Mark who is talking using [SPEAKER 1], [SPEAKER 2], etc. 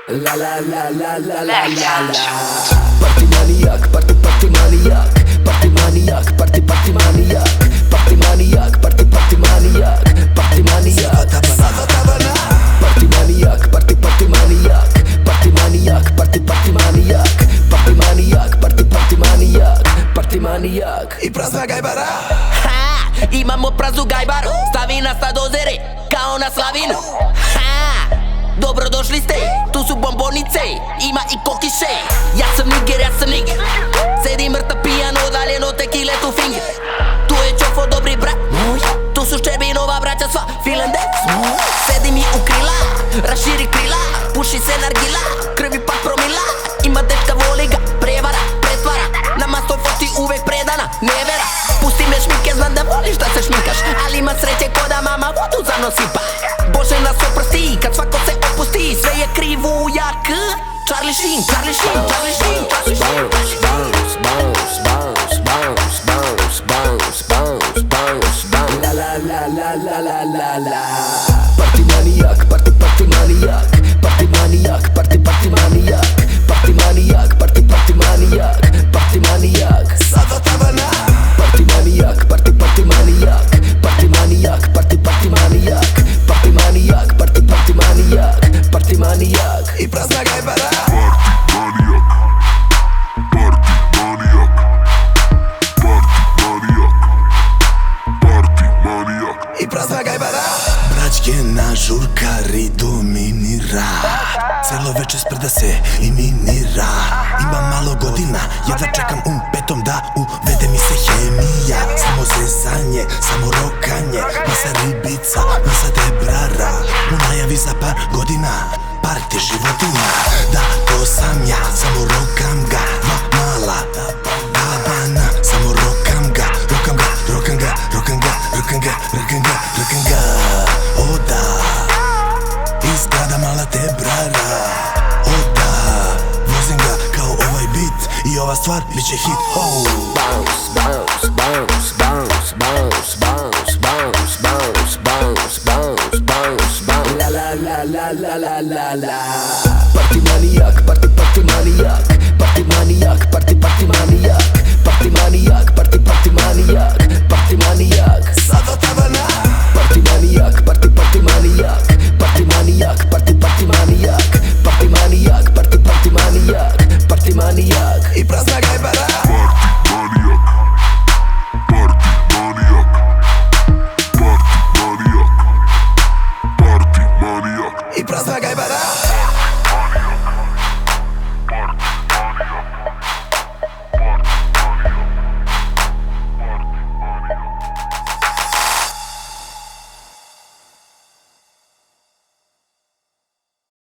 [SPEAKER 1] La la la la la la la la. Partimanijak, partimanijak, partimanijak, partimanijak, partimanijak, partimanijak, partimanijak. Partimanijak, partimanijak, partimanijak, partimanijak, partimanijak, partimanijak, partimanijak.
[SPEAKER 2] I prazna gajbara.
[SPEAKER 3] Ha, imamo praznu gajbaru, stavi nas na dozere, kao na slavinu. Ha, dobrodošli ste, tu su bombonice, ima i kokiše. Ja sam niger, sedim mrtav pijan, odaljen od tekile tu finger. Tu je Cjofo, dobri brat moj, tu su Ščebinova braća sva, Finlandec. Sedi mi u krila, raširi krila, puši se nargila, krvi pak promila. Ima dečka, voli ga, prevara, pretvara, nama stoj foti uvek predana, nevera. Pusti me šminke, znam da voliš da se šminkaš, ali ima sreće ko da mama vodu za nos sipa. Bože nas oprosti, kad svako se opusti, sve je krivu jak Charlie Sheen, Charlie Sheen, Charlie Sheen, Charlie Sheen.
[SPEAKER 1] Bounce, bounce, bounce, bounce, bounce, bounce, bounce, bounce, bounce. La la la la la la la la. Partimanijak, partimanijak, partimanijak, partimanijak, partimanijak, partimanijak, partimanijak.
[SPEAKER 2] Sada tabana.
[SPEAKER 1] Partimanijak, partimanijak, partimanijak, partimanijak, partimanijak, partimanijak, partimanijak.
[SPEAKER 2] I prazna gajbara. I prazna gajbara. Braćkena žurkari dominira, celo veče sprda se i minira. Imam malo godina, jedva čekam petom da uvede mi se hemija. Samo zezanje, samo rokanje, masa ribica, masa debrara. U najavi za par godina, parti životinja. Da, to sam ja, samo rokam ga, mala kabana. Samo rokam ga, rokam ga, rokam ga, rokam ga, rokam ga, rokam ga, rokam ga. O da, izgleda mala tebrara. O da, vozim ga kao ovaj beat i ova stvar bit će hit.
[SPEAKER 1] Bounce, bounce, bounce, bounce, bounce, bounce, bounce, bounce, bounce, bounce, bounce, bounce. La la la la la la la la. Partimanijak, partimanijak, partimanijak, partimanijak, partimanijak,